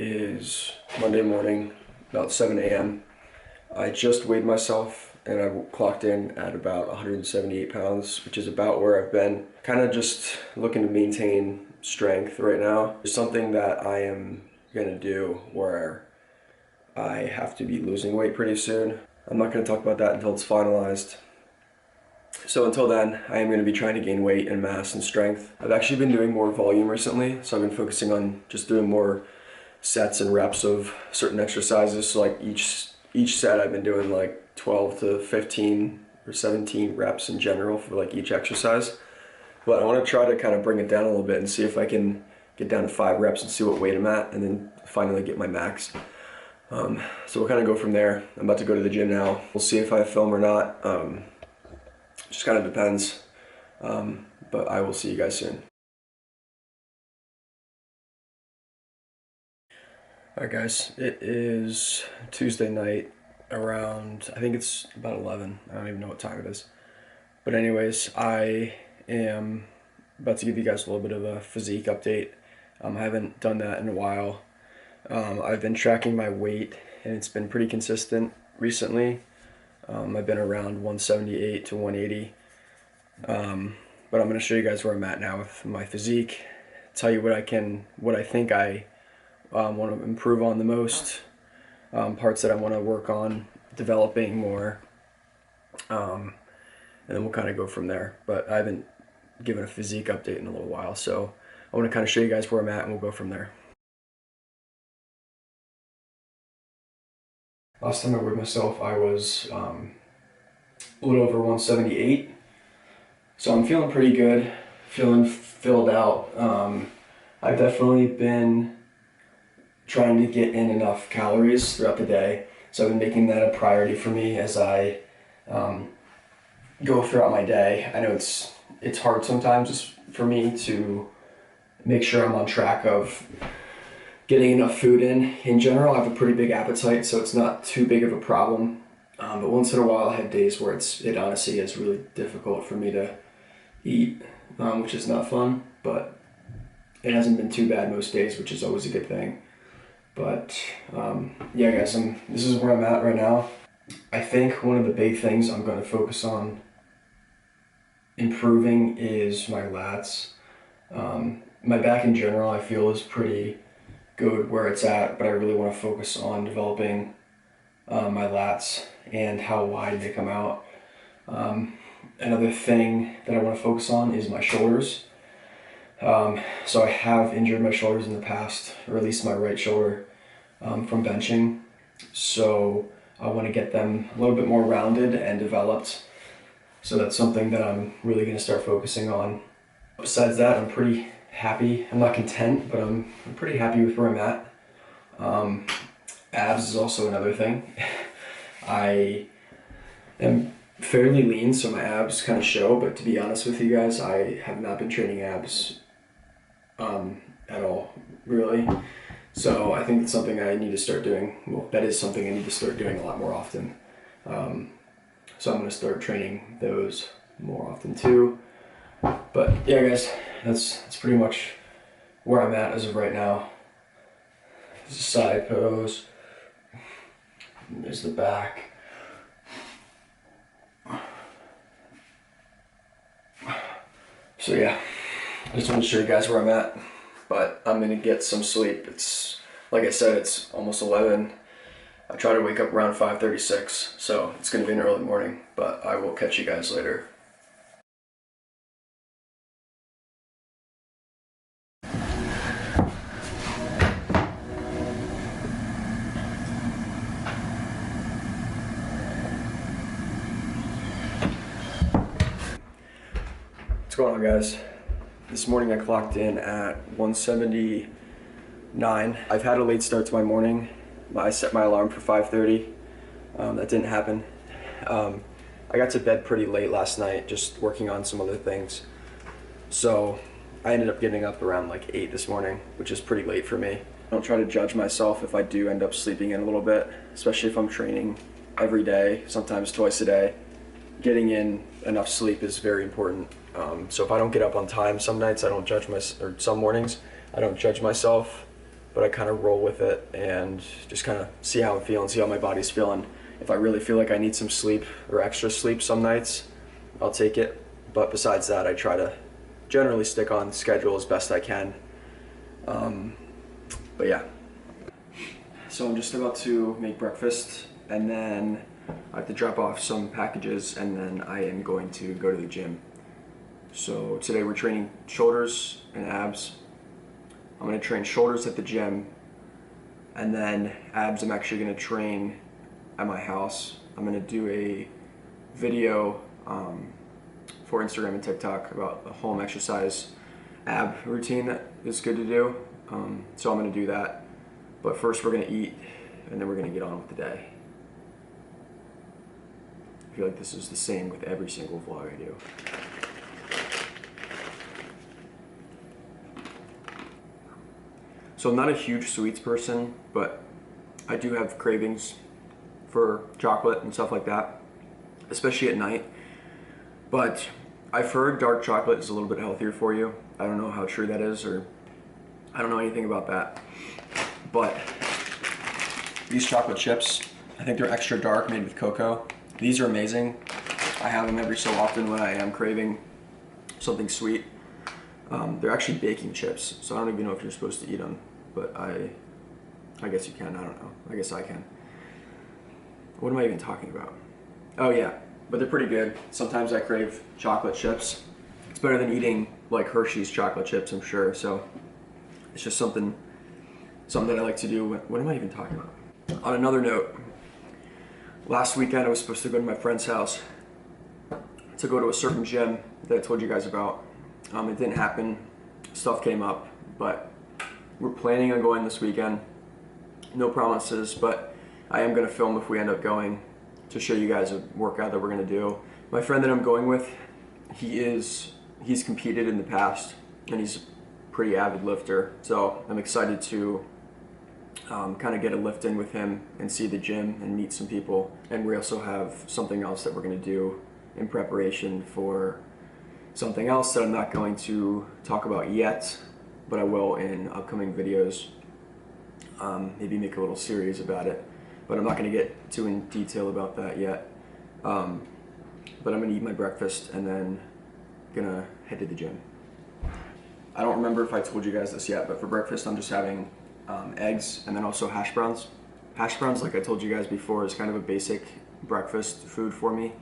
is Monday morning, about 7 a.m. I just weighed myself and I clocked in at about 178 pounds, which is about where I've been. Kind of just looking to maintain strength right now. It's something that I am gonna do where I have to be losing weight pretty soon. I'm not gonna talk about that until it's finalized. So until then, I am going to be trying to gain weight and mass and strength. I've actually been doing more volume recently, so I've been focusing on just doing more sets and reps of certain exercises. So like each set I've been doing like 12 to 15 or 17 reps in general for like each exercise. But I want to try to kind of bring it down a little bit and see if I can get down to 5 reps and see what weight I'm at, and then finally get my max. So we'll kind of go from there. I'm about to go to the gym now. We'll see if I film or not. Just kind of depends, but I will see you guys soon. Alright guys, it is Tuesday night around, I think it's about 11. I don't even know what time it is. But anyways, I am about to give you guys a little bit of a physique update. I haven't done that in a while. I've been tracking my weight and it's been pretty consistent recently. I've been around 178 to 180, but I'm going to show you guys where I'm at now with my physique, tell you what I think I want to improve on the most, parts that I want to work on developing more, and then we'll kind of go from there. But I haven't given a physique update in a little while, so I want to kind of show you guys where I'm at and we'll go from there. Last time I weighed myself, I was a little over 178, so I'm feeling pretty good, feeling filled out. I've definitely been trying to get in enough calories throughout the day, so I've been making that a priority for me as I go throughout my day. I know it's hard sometimes just for me to make sure I'm on track of getting enough food in general. I have a pretty big appetite, so it's not too big of a problem. But once in a while I have days where it honestly is really difficult for me to eat, which is not fun, but it hasn't been too bad most days, which is always a good thing. But yeah guys, this is where I'm at right now. I think one of the big things I'm going to focus on improving is my lats. My back in general I feel is pretty good where it's at, but I really want to focus on developing my lats and how wide they come out. Another thing that I want to focus on is my shoulders. So I have injured my shoulders in the past, or at least my right shoulder, from benching. So I want to get them a little bit more rounded and developed. So that's something that I'm really going to start focusing on. Besides that, I'm pretty happy. I'm not content, but I'm pretty happy with where I'm at. Abs is also another thing. I am fairly lean, so my abs kind of show, but to be honest with you guys, I have not been training abs at all, really. So I think it's something I need to start doing. Well, that is something I need to start doing a lot more often. So I'm going to start training those more often too. But yeah guys, that's pretty much where I'm at as of right now. This is a side pose. And there's the back. So yeah, I just want to show you guys where I'm at. But I'm gonna get some sleep. It's, like I said, it's almost 11. I try to wake up around 5:36, so it's gonna be an early morning, but I will catch you guys later. What's going on, guys? This morning I clocked in at 179. I've had a late start to my morning. I set my alarm for 5:30. That didn't happen. I got to bed pretty late last night, just working on some other things. So I ended up getting up around like 8 this morning, which is pretty late for me. I don't try to judge myself if I do end up sleeping in a little bit, especially if I'm training every day, sometimes twice a day. Getting in enough sleep is very important. So if I don't get up on time some nights, I don't judge or some mornings, I don't judge myself. but I kind of roll with it and just kind of see how I'm feeling, see how my body's feeling. If I really feel like I need some sleep or extra sleep some nights, I'll take it. But besides that, I try to generally stick on schedule as best I can. But yeah. So I'm just about to make breakfast, and then I have to drop off some packages, and then I am going to go to the gym. So today we're training shoulders and abs. I'm going to train shoulders at the gym, and then abs I'm actually going to train at my house. I'm going to do a video for Instagram and TikTok about a home exercise ab routine that is good to do. So I'm going to do that. But first we're going to eat, and then we're going to get on with the day. I feel like this is the same with every single vlog I do. So I'm not a huge sweets person, but I do have cravings for chocolate and stuff like that, especially at night. But I've heard dark chocolate is a little bit healthier for you. I don't know how true that is, or I don't know anything about that. But these chocolate chips, I think they're extra dark, made with cocoa. These are amazing. I have them every so often when I am craving something sweet. They're actually baking chips, so I don't even know if you're supposed to eat them, but I guess you can, I don't know. I guess I can. What am I even talking about? Oh yeah, but they're pretty good. Sometimes I crave chocolate chips. It's better than eating like Hershey's chocolate chips, I'm sure, so it's just something that I like to do. What am I even talking about? On another note, last weekend I was supposed to go to my friend's house to go to a certain gym that I told you guys about. It didn't happen, stuff came up, but we're planning on going this weekend. No promises, but I am gonna film if we end up going to show you guys a workout that we're gonna do. My friend that I'm going with, he's competed in the past, and he's a pretty avid lifter, so I'm excited to kind of get a lift in with him and see the gym and meet some people. And we also have something else that we're going to do in preparation for something else that I'm not going to talk about yet, but I will in upcoming videos. Maybe make a little series about it, but I'm not going to get too in detail about that yet. But I'm going to eat my breakfast and then gonna head to the gym. I don't remember if I told you guys this yet, but for breakfast I'm just having eggs and then also hash browns. Hash browns, like I told you guys before, is kind of a basic breakfast food for me.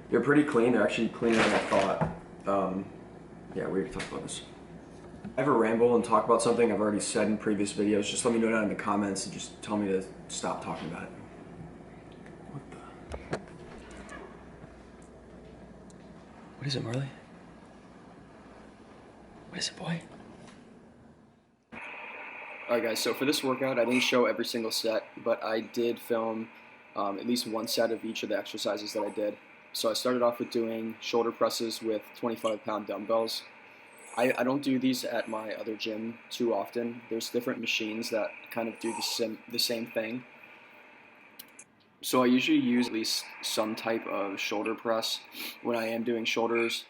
They're pretty clean. They're actually cleaner than I thought. Yeah, we already talked about this. If I ever ramble and talk about something I've already said in previous videos, just let me know down in the comments and just tell me to stop talking about it. What the? What is it, Marley? What is it, boy? Alright guys, so for this workout, I didn't show every single set, but I did film at least one set of each of the exercises that I did. So I started off with doing shoulder presses with 25-pound dumbbells. I don't do these at my other gym too often. There's different machines that kind of do the same thing. So I usually use at least some type of shoulder press when I am doing shoulders.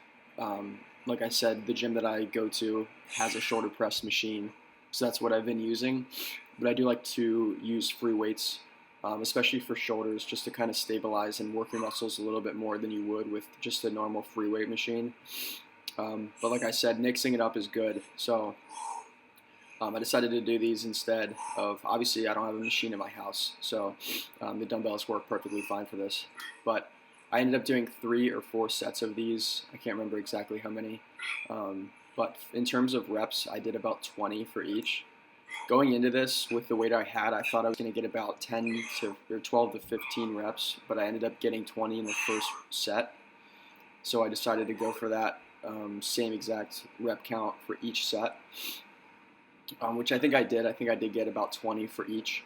Like I said, the gym that I go to has a shoulder press machine, so that's what I've been using. But I do like to use free weights, especially for shoulders, just to kind of stabilize and work your muscles a little bit more than you would with just a normal free weight machine. But like I said, mixing it up is good. So I decided to do these instead of, obviously I don't have a machine in my house, so the dumbbells work perfectly fine for this. But I ended up doing 3 or 4 sets of these. I can't remember exactly how many. But in terms of reps, I did about 20 for each. Going into this with the weight I had, I thought I was going to get about 12 to 15 reps, but I ended up getting 20 in the first set. So I decided to go for that same exact rep count for each set, which I think I did. I think I did get about 20 for each.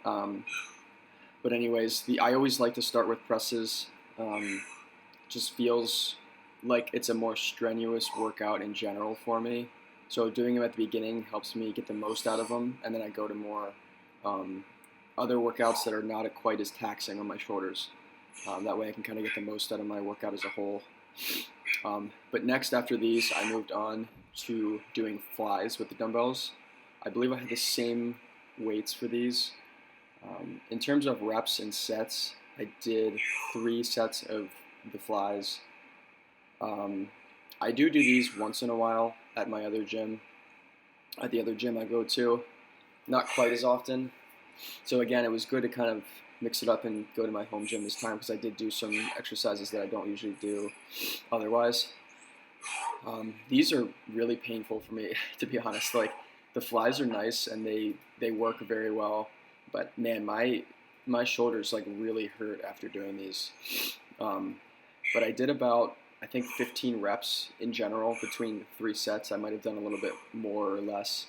But anyways, I always like to start with presses. Just feels like it's a more strenuous workout in general for me. So doing them at the beginning helps me get the most out of them, and then I go to more other workouts that are not quite as taxing on my shoulders. That way I can kind of get the most out of my workout as a whole. But next, after these, I moved on to doing flies with the dumbbells. I believe I had the same weights for these. In terms of reps and sets, I did 3 sets of the flies. I do these once in a while at my other gym, at the other gym I go to, not quite as often. So again, it was good to kind of mix it up and go to my home gym this time because I did do some exercises that I don't usually do otherwise. These are really painful for me, to be honest. Like, the flies are nice and they work very well, but man, my shoulders like really hurt after doing these. But I did about, I think, 15 reps in general between 3 sets. I might have done a little bit more or less.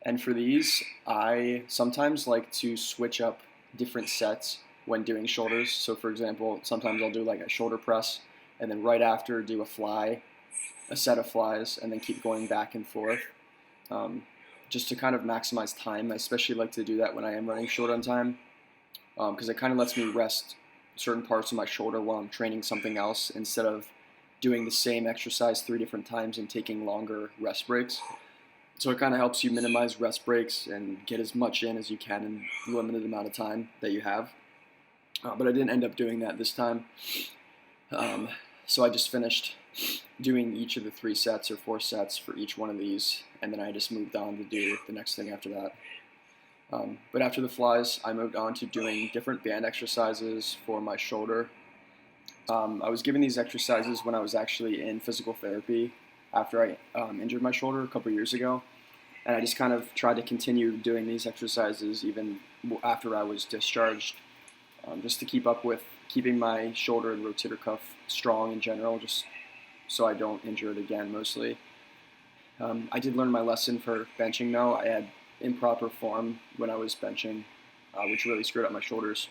And for these, I sometimes like to switch up different sets when doing shoulders. So for example, sometimes I'll do like a shoulder press and then right after do a set of flies, and then keep going back and forth. Just to kind of maximize time. I especially like to do that when I am running short on time because it kind of lets me rest certain parts of my shoulder while I'm training something else instead of doing the same exercise 3 different times and taking longer rest breaks. So it kind of helps you minimize rest breaks and get as much in as you can in the limited amount of time that you have. But I didn't end up doing that this time. So I just finished doing each of the 3 sets or 4 sets for each one of these, and then I just moved on to do the next thing after that. But after the flies, I moved on to doing different band exercises for my shoulder. I was given these exercises when I was actually in physical therapy after I injured my shoulder a couple years ago, and I just kind of tried to continue doing these exercises even after I was discharged, just to keep up with keeping my shoulder and rotator cuff strong in general, just so I don't injure it again mostly. I did learn my lesson for benching though. I had improper form when I was benching, which really screwed up my shoulders,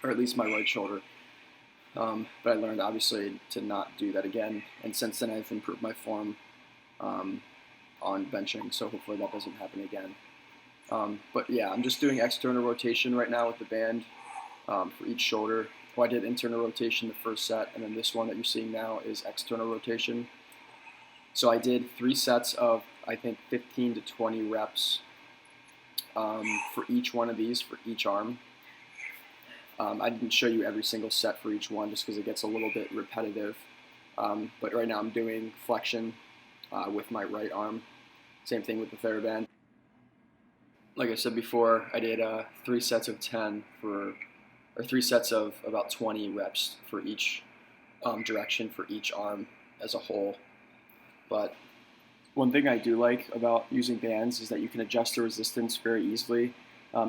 or at least my right shoulder. But I learned obviously to not do that again, and since then I've improved my form on benching, so hopefully that doesn't happen again. But yeah, I'm just doing external rotation right now with the band for each shoulder. Well, I did internal rotation the first set, and then this one that you're seeing now is external rotation. So I did 3 sets of, I think, 15 to 20 reps for each one of these, for each arm. I didn't show you every single set for each one just because it gets a little bit repetitive. But right now I'm doing flexion with my right arm. Same thing with the TheraBand. Like I said before, I did 3 sets of 10 or 3 sets of about 20 reps for each direction for each arm as a whole. But one thing I do like about using bands is that you can adjust the resistance very easily,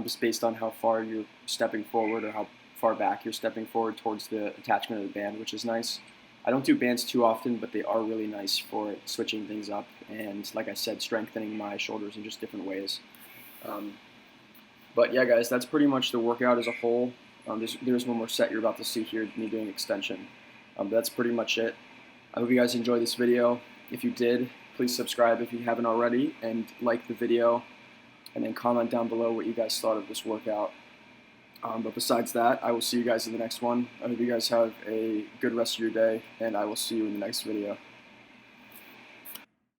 just based on how far you're stepping forward or how far back you're stepping forward towards the attachment of the band, which is nice. I don't do bands too often, but they are really nice for switching things up and, like I said, strengthening my shoulders in just different ways. But yeah, guys, that's pretty much the workout as a whole. There's one more set you're about to see here, me doing extension. That's pretty much it. I hope you guys enjoyed this video. If you did, please subscribe if you haven't already, and like the video, and then comment down below what you guys thought of this workout. But besides that, I will see you guys in the next one. I hope you guys have a good rest of your day, and I will see you in the next video.